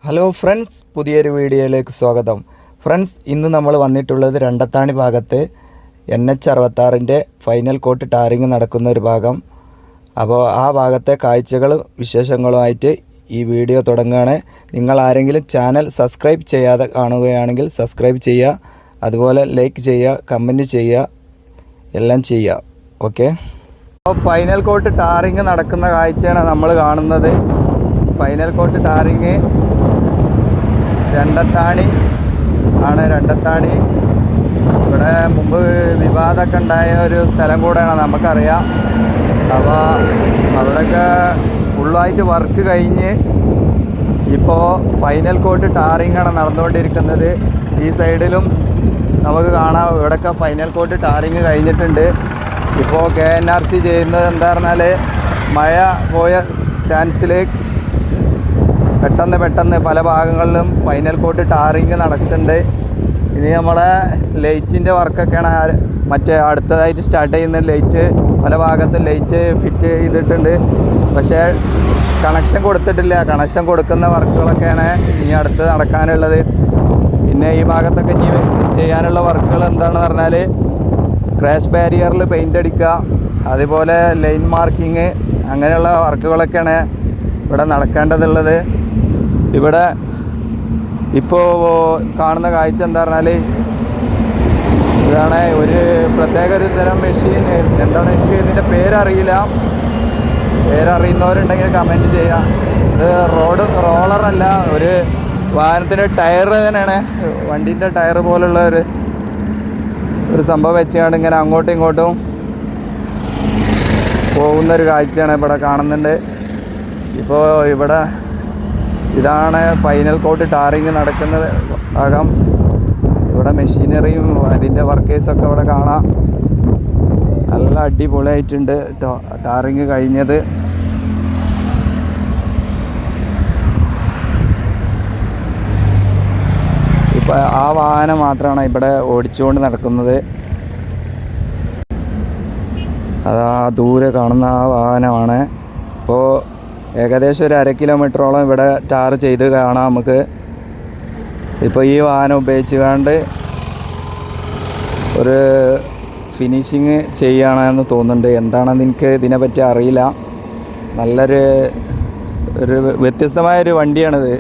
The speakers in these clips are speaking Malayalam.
ഹലോ ഫ്രണ്ട്സ്, പുതിയൊരു വീഡിയോയിലേക്ക് സ്വാഗതം. ഫ്രണ്ട്സ്, ഇന്ന് നമ്മൾ വന്നിട്ടുള്ളത് രണ്ടത്താണി ഭാഗത്ത് NH66 ഫൈനൽ കോട്ട് ടാറിങ് നടക്കുന്ന ഒരു ഭാഗം. അപ്പോൾ ആ ഭാഗത്തെ കാഴ്ചകളും വിശേഷങ്ങളുമായിട്ട് ഈ വീഡിയോ തുടങ്ങുകയാണ്. നിങ്ങൾ ആരെങ്കിലും ചാനൽ സബ്സ്ക്രൈബ് ചെയ്യാതെ കാണുകയാണെങ്കിൽ സബ്സ്ക്രൈബ് ചെയ്യുക, അതുപോലെ ലൈക്ക് ചെയ്യുക, കമൻറ്റ് ചെയ്യുക, എല്ലാം ചെയ്യുക. ഓക്കെ. അപ്പോൾ ഫൈനൽ കോട്ട് ടാറിങ് നടക്കുന്ന കാഴ്ചയാണ് നമ്മൾ കാണുന്നത്. ഫൈനൽ കോട്ട് ടാറിങ് രണ്ടത്താണി ആണ്. രണ്ടത്താണി ഇവിടെ മുമ്പ് വിവാദമൊക്കെ ഉണ്ടായ ഒരു സ്ഥലം കൂടെയാണ്, നമുക്കറിയാം. അപ്പോൾ അവിടെയൊക്കെ ഫുള്ളായിട്ട് വർക്ക് കഴിഞ്ഞ് ഇപ്പോൾ ഫൈനൽ കോട്ട് ടാറിങ്ങാണ് നടന്നുകൊണ്ടിരിക്കുന്നത്. ഈ സൈഡിലും നമുക്ക് കാണാം, ഇവിടെയൊക്കെ ഫൈനൽ കോട്ട് ടാറിങ് കഴിഞ്ഞിട്ടുണ്ട്. ഇപ്പോൾ KNRC ചെയ്യുന്നത് എന്താ പറഞ്ഞാൽ, മഴ പോയ ചാൻസിൽ പെട്ടെന്ന് പല ഭാഗങ്ങളിലും ഫൈനൽ കോട്ട് ടാറിങ് നടക്കുന്നുണ്ട്. ഇനി നമ്മളെ ലൈറ്റിൻ്റെ വർക്കൊക്കെയാണ് മറ്റേ അടുത്തതായിട്ട് സ്റ്റാർട്ട് ചെയ്യുന്ന. ലൈറ്റ് പല ഭാഗത്തും ലൈറ്റ് ഫിറ്റ് ചെയ്തിട്ടുണ്ട്, പക്ഷേ കണക്ഷൻ കൊടുത്തിട്ടില്ല. കണക്ഷൻ കൊടുക്കുന്ന വർക്കുകളൊക്കെയാണ് ഇനി അടുത്ത് നടക്കാനുള്ളത്. പിന്നെ ഈ ഭാഗത്തൊക്കെ ഇനി ചെയ്യാനുള്ള വർക്കുകൾ എന്താണെന്ന് പറഞ്ഞാൽ, ക്രാഷ് ബാരിയറിൽ പെയിൻ്റ് അടിക്കുക, അതുപോലെ ലൈൻ മാർക്കിങ്, അങ്ങനെയുള്ള വർക്കുകളൊക്കെയാണ് ഇവിടെ നടക്കേണ്ടതുള്ളത്. ഇവിടെ ഇപ്പോൾ കാണുന്ന കാഴ്ച എന്താ പറഞ്ഞാൽ, ഇതാണ് ഒരു പ്രത്യേക ഒരു തരം മെഷീൻ. എന്താണ്, എനിക്ക് ഇതിൻ്റെ പേരറിയില്ല. പേരറിയുന്നവരുണ്ടെങ്കിൽ കമൻറ്റ് ചെയ്യാം. ഇത് റോളറല്ല, ഒരു വാഹനത്തിൻ്റെ ടയർ തന്നെയാണ്. വണ്ടീൻ്റെ ടയർ പോലുള്ള ഒരു സംഭവം വെച്ചാണ് ഇങ്ങനെ അങ്ങോട്ടും ഇങ്ങോട്ടും പോകുന്നൊരു കാഴ്ചയാണ് ഇവിടെ കാണുന്നുണ്ട്. ഇപ്പോൾ ഇവിടെ ഇതാണ് ഫൈനൽ കോട്ട് ടാറിങ് നടക്കുന്നത് ഭാഗം. ഇവിടെ മെഷീനറിയും അതിൻ്റെ വർക്കേഴ്സൊക്കെ ഇവിടെ കാണാം. നല്ല അടിപൊളിയായിട്ടുണ്ട് ടാറിങ് കഴിഞ്ഞത്. ഇപ്പോൾ ആ വാഹനം മാത്രമാണ് ഇവിടെ ഓടിച്ചുകൊണ്ട് നടക്കുന്നത്. അതാ ദൂരെ കാണുന്ന ആ വാഹനമാണ്. ഇപ്പോൾ ഏകദേശം ഒരു 1/2 കിലോമീറ്ററോളം ഇവിടെ ടാർ ചെയ്ത് കാണാം നമുക്ക്. ഇപ്പോൾ ഈ വാഹനം ഉപയോഗിച്ചുകൊണ്ട് ഒരു ഫിനിഷിങ് ചെയ്യുകയാണെന്ന് തോന്നുന്നുണ്ട്. എന്താണെന്ന് എനിക്ക് ഇതിനെപ്പറ്റി അറിയില്ല. നല്ലൊരു വ്യത്യസ്തമായൊരു വണ്ടിയാണിത്.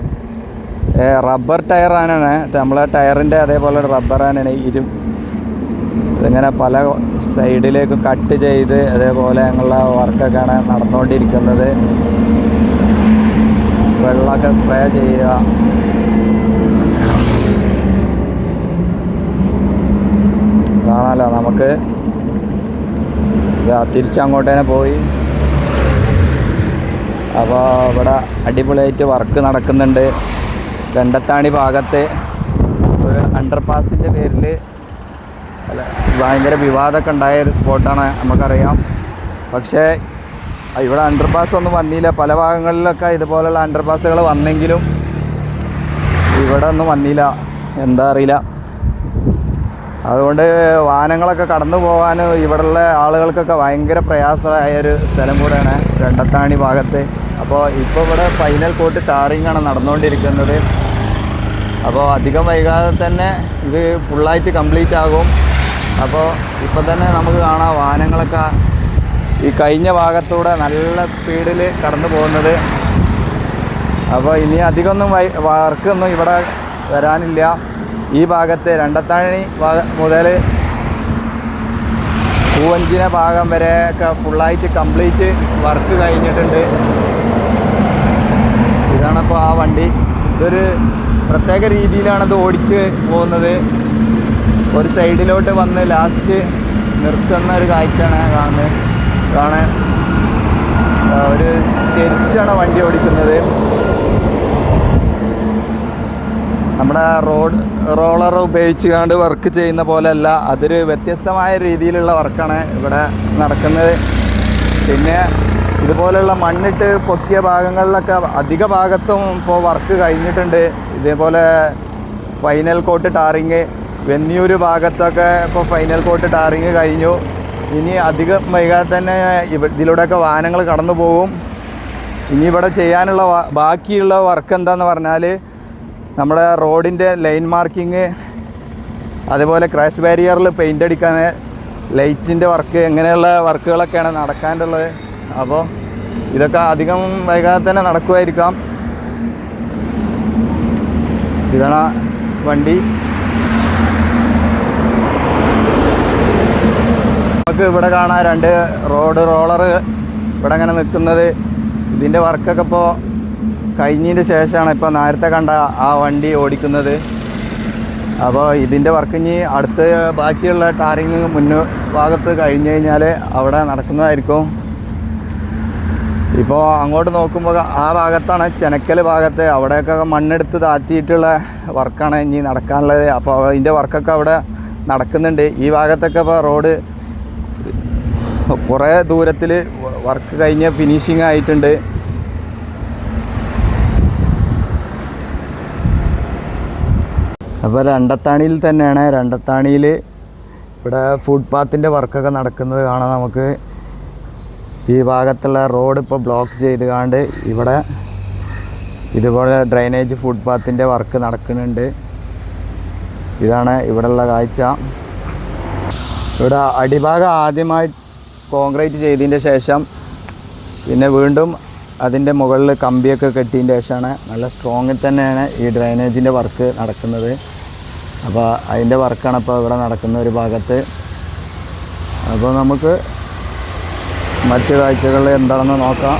റബ്ബർ ടയറാണ്. നമ്മളെ ടയറിൻ്റെ അതേപോലെ റബ്ബറാണ്. ഇതിങ്ങനെ പല സൈഡിലേക്ക് കട്ട് ചെയ്ത് അതേപോലെ ഞങ്ങളുടെ വർക്കൊക്കെയാണ് നടന്നുകൊണ്ടിരിക്കുന്നത്. വെള്ളമൊക്കെ സ്പ്രേ ചെയ്യുക. കാണാമല്ലോ നമുക്ക്. തിരിച്ചങ്ങോട്ടേനെ പോയി. അപ്പോൾ ഇവിടെ അടിപൊളിയായിട്ട് വർക്ക് നടക്കുന്നുണ്ട്. രണ്ടത്താണി ഭാഗത്ത് ഒരു അണ്ടർപാസിൻ്റെ പേരിൽ ഭയങ്കര വിവാദമൊക്കെ ഉണ്ടായ ഒരു സ്പോട്ടാണ്, നമുക്കറിയാം. പക്ഷേ ഇവിടെ അണ്ടർപാസ് ഒന്നും വന്നില്ല. പല ഭാഗങ്ങളിലൊക്കെ ഇതുപോലുള്ള അണ്ടർപാസുകൾ വന്നെങ്കിലും ഇവിടെ ഒന്നും വന്നില്ല. എന്താ അറിയില്ല. അതുകൊണ്ട് വാഹനങ്ങളൊക്കെ കടന്നു പോകാനും ഇവിടെയുള്ള ആളുകൾക്കൊക്കെ ഭയങ്കര പ്രയാസമായൊരു സ്ഥലം കൂടെയാണ് രണ്ടത്താണി ഭാഗത്ത്. അപ്പോൾ ഇപ്പോൾ ഇവിടെ ഫൈനൽ കോട്ട് ടാറിങ്ങാണ് നടന്നുകൊണ്ടിരിക്കുന്നത്. അപ്പോൾ അധികം വൈകാതെ തന്നെ ഇത് ഫുള്ളായിട്ട് കംപ്ലീറ്റ് ആകും. അപ്പോൾ ഇപ്പോൾ തന്നെ നമുക്ക് കാണാം വാഹനങ്ങളൊക്കെ ഈ കഴിഞ്ഞ ഭാഗത്തൂടെ നല്ല സ്പീഡിൽ കടന്നു പോകുന്നത്. അപ്പോൾ ഇനി അധികമൊന്നും വർക്കൊന്നും ഇവിടെ വരാനില്ല. ഈ ഭാഗത്ത് രണ്ടത്താണി മുതൽ പൂവഞ്ചിന ഭാഗം വരെയൊക്കെ ഫുള്ളായിട്ട് കംപ്ലീറ്റ് വർക്ക് കഴിഞ്ഞിട്ടുണ്ട്. ഇതാണിപ്പോൾ ആ വണ്ടി. ഇതൊരു പ്രത്യേക രീതിയിലാണത് ഓടിച്ച് പോകുന്നത്. ഒരു സൈഡിലോട്ട് വന്ന് ലാസ്റ്റ് നിർത്തുന്ന ഒരു കാഴ്ചയാണ് കാണാൻ. ഒരു ചെരിച്ചാണ് വണ്ടി ഓടിക്കുന്നത്. നമ്മുടെ റോളർ ഉപയോഗിച്ചുകൊണ്ട് വർക്ക് ചെയ്യുന്ന പോലെയല്ല, അതൊരു വ്യത്യസ്തമായ രീതിയിലുള്ള വർക്കാണ് ഇവിടെ നടക്കുന്നത്. പിന്നെ ഇതുപോലെയുള്ള മണ്ണിട്ട് പൊക്കിയ ഭാഗങ്ങളിലൊക്കെ അധിക ഭാഗത്തും ഇപ്പോൾ വർക്ക് കഴിഞ്ഞിട്ടുണ്ട്. ഇതേപോലെ ഫൈനൽ കോട്ട് ടാറിങ് വെന്നിയൂർ ഭാഗത്തൊക്കെ ഇപ്പോൾ ഫൈനൽ കോട്ട് ടാറിങ് കഴിഞ്ഞു. ഇനി അധികം വൈകാതെ തന്നെ ഇതിലൂടെയൊക്കെ വാഹനങ്ങൾ കടന്നു പോകും. ഇനി ഇവിടെ ചെയ്യാനുള്ള ബാക്കിയുള്ള വർക്ക് എന്താണെന്ന് പറഞ്ഞാൽ നമ്മുടെ റോഡിൻ്റെ ലൈൻ മാർക്കിങ്, അതുപോലെ ക്രാഷ് ബാരിയറിൽ പെയിൻ്റ് അടിക്കാൻ, ലൈറ്റിൻ്റെ വർക്ക്, ഇങ്ങനെയുള്ള വർക്കുകളൊക്കെയാണ് നടക്കാനുള്ളത്. അപ്പോൾ ഇതൊക്കെ അധികം വൈകാതെ തന്നെ നടക്കുമായിരിക്കാം. ഇതാണ് വണ്ടി. നമുക്ക് ഇവിടെ കാണാൻ 2 റോഡ് റോളർ ഇവിടെ അങ്ങനെ നിൽക്കുന്നത്. ഇതിൻ്റെ വർക്കൊക്കെ ഇപ്പോൾ കഴിഞ്ഞതിന് ശേഷമാണ് ഇപ്പോൾ നേരത്തെ കണ്ട ആ വണ്ടി ഓടിക്കുന്നത്. അപ്പോൾ ഇതിൻ്റെ വർക്ക് ഇനി അടുത്ത് ബാക്കിയുള്ള ടാറിങ് ഭാഗത്ത് കഴിഞ്ഞ് കഴിഞ്ഞാൽ അവിടെ നടക്കുന്നതായിരിക്കും. ഇപ്പോൾ അങ്ങോട്ട് നോക്കുമ്പോൾ ആ ഭാഗത്താണ് ചെനക്കൽ ഭാഗത്ത്, അവിടെയൊക്കെ മണ്ണെടുത്ത് താത്തിയിട്ടുള്ള വർക്കാണ് ഇനി നടക്കാനുള്ളത്. അപ്പോൾ അതിൻ്റെ വർക്കൊക്കെ അവിടെ നടക്കുന്നുണ്ട്. ഈ ഭാഗത്തൊക്കെ ഇപ്പോൾ റോഡ് കുറേ ദൂരത്തിൽ വർക്ക് കഴിഞ്ഞ് ഫിനിഷിങ് ആയിട്ടുണ്ട്. അപ്പോൾ രണ്ടത്താണിയിൽ തന്നെയാണ്. രണ്ടത്താണിയിൽ ഇവിടെ ഫുട്പാത്തിൻ്റെ വർക്കൊക്കെ നടക്കുന്നത് കാണാം നമുക്ക്. ഈ ഭാഗത്തുള്ള റോഡ് ഇപ്പോൾ ബ്ലോക്ക് ചെയ്ത് കാണ്ട് ഇവിടെ ഇതുപോലെ ഡ്രൈനേജ് ഫുട്പാത്തിൻ്റെ വർക്ക് നടക്കുന്നുണ്ട്. ഇതാണ് ഇവിടെയുള്ള കാഴ്ച. ഇവിടെ അടിഭാഗം ആദ്യമായി കോൺക്രീറ്റ് ചെയ്തതിൻ്റെ ശേഷം പിന്നെ വീണ്ടും അതിൻ്റെ മുകളിൽ കമ്പിയൊക്കെ കെട്ടിയതിൻ്റെ ശേഷമാണ് നല്ല സ്ട്രോങ്ങിൽ തന്നെയാണ് ഈ ഡ്രൈനേജിൻ്റെ വർക്ക് നടക്കുന്നത്. അപ്പോൾ അതിൻ്റെ വർക്കാണ് ഇപ്പോൾ ഇവിടെ നടക്കുന്ന ഒരു ഭാഗത്ത്. അപ്പോൾ നമുക്ക് മറ്റു കാഴ്ചകൾ എന്താണെന്ന് നോക്കാം.